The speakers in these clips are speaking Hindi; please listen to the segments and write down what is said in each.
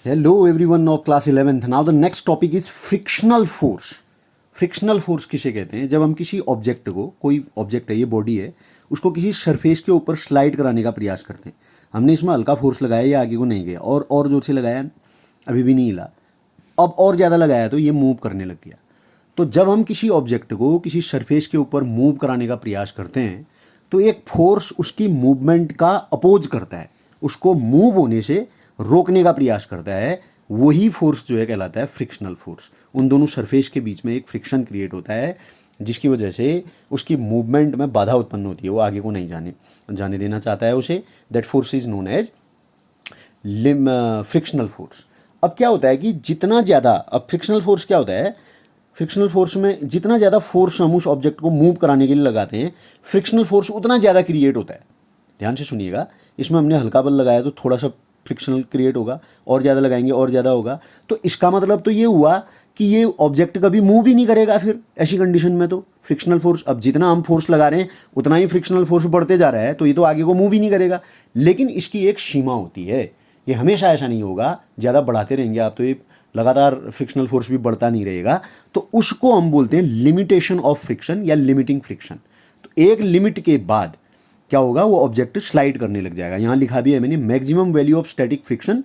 Hello everyone of class 11th. Now the next topic is frictional force. Frictional force किसे कहते हैं? जब हम किसी ऑब्जेक्ट को, कोई ऑब्जेक्ट है, ये बॉडी है, उसको किसी सरफेस के ऊपर स्लाइड कराने का प्रयास करते हैं. हमने इसमें हल्का फोर्स लगाया, ये आगे को नहीं गया, और जोर से लगाया, अभी भी नहीं हिला. अब और ज़्यादा लगाया तो ये मूव करने लग गया. तो जब हम किसी ऑब्जेक्ट को किसी सरफेस के ऊपर मूव कराने का प्रयास करते हैं तो एक फोर्स उसकी मूवमेंट का अपोज करता है, उसको मूव होने से रोकने का प्रयास करता है. वही फोर्स जो है कहलाता है फ्रिक्शनल फोर्स. उन दोनों सरफेस के बीच में एक फ्रिक्शन क्रिएट होता है जिसकी वजह से उसकी मूवमेंट में बाधा उत्पन्न होती है, वो आगे को नहीं जाने देना चाहता है उसे. That force is known as frictional force. अब क्या होता है कि जितना ज़्यादा, अब फ्रिक्शनल फोर्स क्या होता है, फ्रिक्शनल फोर्स में जितना ज़्यादा फोर्स हम उस ऑब्जेक्ट को मूव कराने के लिए लगाते हैं, फ्रिक्शनल फोर्स उतना ज़्यादा क्रिएट होता है. ध्यान से सुनिएगा, इसमें हमने हल्का बल लगाया तो थोड़ा सा फ्रिक्शनल क्रिएट होगा, और ज़्यादा लगाएंगे और ज़्यादा होगा. तो इसका मतलब तो ये हुआ कि ये ऑब्जेक्ट कभी मूव ही नहीं करेगा. फिर ऐसी कंडीशन में तो फ्रिक्शनल फोर्स, अब जितना हम फोर्स लगा रहे हैं उतना ही फ्रिक्शनल फोर्स बढ़ते जा रहा है, तो ये तो आगे को मूव ही नहीं करेगा. लेकिन इसकी एक सीमा होती है, ये हमेशा ऐसा नहीं होगा. ज़्यादा बढ़ाते रहेंगे आप तो ये लगातार फ्रिक्शनल फोर्स भी बढ़ता नहीं रहेगा. तो उसको हम बोलते हैं लिमिटेशन ऑफ फ्रिक्शन या लिमिटिंग फ्रिक्शन. तो एक लिमिट के बाद क्या होगा, वो ऑब्जेक्ट स्लाइड करने लग जाएगा. यहाँ लिखा भी है मैंने, maximum value of static friction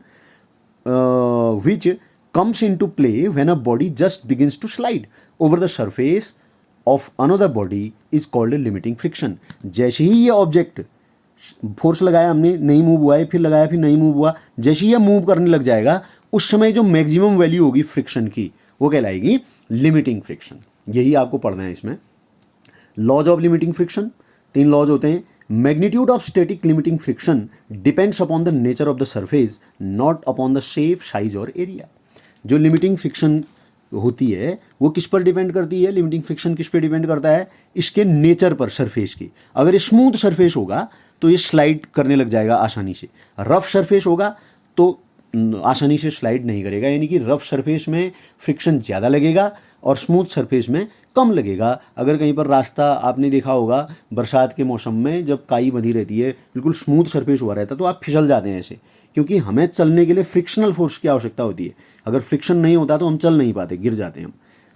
which comes into play when a body just begins to slide over the surface of another body is called limiting friction. जैसे ही ये ऑब्जेक्ट फोर्स लगाया हमने, नहीं मूव हुआ है, फिर लगाया, फिर नहीं मूव हुआ, जैसे ही ये मूव करने लग जाएगा उस समय जो मैक्सिमम वैल्यू होगी फ्रिक्शन की वो कहलाएगी लिमिटिंग फ्रिक्शन. यही आपको पढ़ना है इसमें. Laws of limiting friction, 3 laws होते हैं. Magnitude of static limiting friction depends upon the nature of the surface, not upon the shape, size और एरिया. जो लिमिटिंग फ्रिक्शन होती है वो किस पर डिपेंड करती है? लिमिटिंग फ्रिक्शन किस पर डिपेंड करता है? इसके नेचर पर, सरफेस की. अगर स्मूथ सरफेस होगा तो ये स्लाइड करने लग जाएगा आसानी से. रफ सरफेस होगा तो आसानी से स्लाइड नहीं करेगा. यानी कि रफ सरफेस में फ्रिक्शन ज़्यादा लगेगा और स्मूथ सरफेस में कम लगेगा. अगर कहीं पर रास्ता आपने देखा होगा बरसात के मौसम में, जब काई बंधी रहती है, बिल्कुल स्मूथ सरफेस हुआ रहता है, तो आप फिसल जाते हैं ऐसे, क्योंकि हमें चलने के लिए फ्रिक्शनल फोर्स की आवश्यकता होती है. अगर फ्रिक्शन नहीं होता तो हम चल नहीं पाते, गिर जाते हैं हम.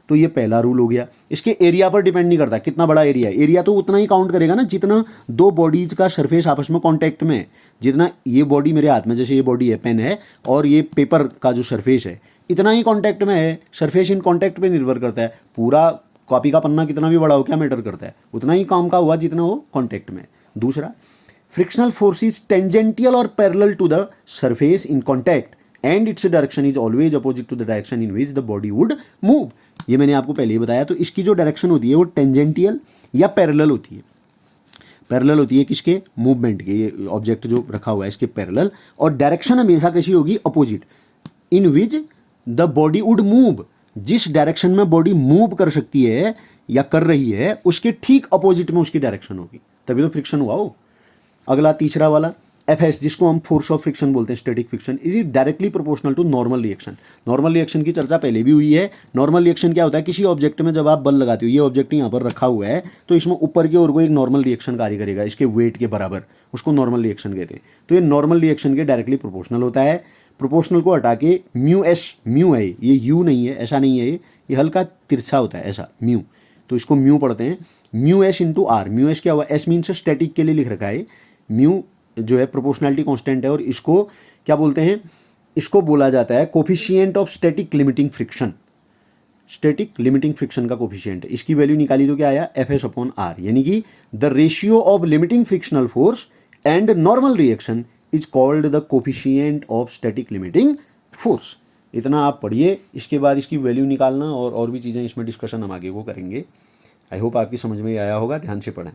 तो ये पहला रूल हो गया. इसके एरिया पर डिपेंड नहीं करता कितना बड़ा एरिया है. एरिया तो उतना ही काउंट करेगा ना जितना दो बॉडीज का सरफेस आपस में कांटेक्ट में है. जितना ये बॉडी मेरे हाथ में, जैसे ये बॉडी है, पेन है, और ये पेपर का जो सरफेस है, इतना ही कांटेक्ट में है. सरफेस इन कांटेक्ट पे निर्भर करता है. पूरा कॉपी का पन्ना कितना भी बड़ा हो, क्या मैटर करता है? उतना ही काम का हुआ जितना वो कांटेक्ट में है. दूसरा, फ्रिक्शनल फोर्स इज टेंजेंटियल और parallel to the surface in contact and its direction is always opposite to the direction in which the body would move. ये मैंने आपको पहले ही बताया. तो इसकी जो डायरेक्शन होती है वो टेंजेंटियल या पैरेलल होती है. पैरेलल होती है किसके? मूवमेंट के. ये ऑब्जेक्ट जो रखा हुआ है इसके पैरेलल, और डायरेक्शन हमेशा कैसी होगी? Opposite. In which the body would move. जिस डायरेक्शन में बॉडी मूव कर सकती है या कर रही है उसके ठीक अपोजिट में उसकी डायरेक्शन होगी, तभी तो फ्रिक्शन हुआ हो. अगला तीसरा वाला एफएस, जिसको हम फोर्स ऑफ फ्रिक्शन बोलते हैं, static friction, is it directly proportional to normal reaction. Normal reaction की चर्चा पहले भी हुई है. नॉर्मल रिएक्शन क्या होता है? किसी ऑब्जेक्ट में जब आप बल लगाते हो, ये ऑब्जेक्ट यहाँ पर रखा हुआ है, तो इसमें ऊपर की ओर को एक नॉर्मल रिएक्शन कार्य करेगा इसके वेट के बराबर, उसको नॉर्मल रिएक्शन कहते हैं. तो ये नॉर्मल रिएक्शन के डायरेक्टली प्रोपोर्शनल होता है. प्रोपोर्शनल को हटा के म्यू एस, म्यू है ये, यू नहीं है, ऐसा नहीं है, ये हल्का तिरछा होता है ऐसा, म्यू. तो इसको म्यू पढ़ते हैं. Mu S into R. Mu S क्या हुआ? एस मीन्स स्टैटिक के लिए लिख रखा है. म्यू जो है प्रोपोर्शनैलिटी कांस्टेंट है, और इसको क्या बोलते हैं? इसको बोला जाता है coefficient of static limiting friction. Static limiting friction का कोफिशिएंट. इसकी वैल्यू निकाली तो क्या आया? F S upon R. यानी कि the ratio of limiting frictional force and normal reaction is called the coefficient of static limiting force. इतना आप पढ़िए. इसके बाद इसकी वैल्यू निकालना और भी चीज़ें इसमें डिस्कशन हम आगे को करेंगे. आई होप आपकी समझ में आया होगा. ध्यान से पढ़ें.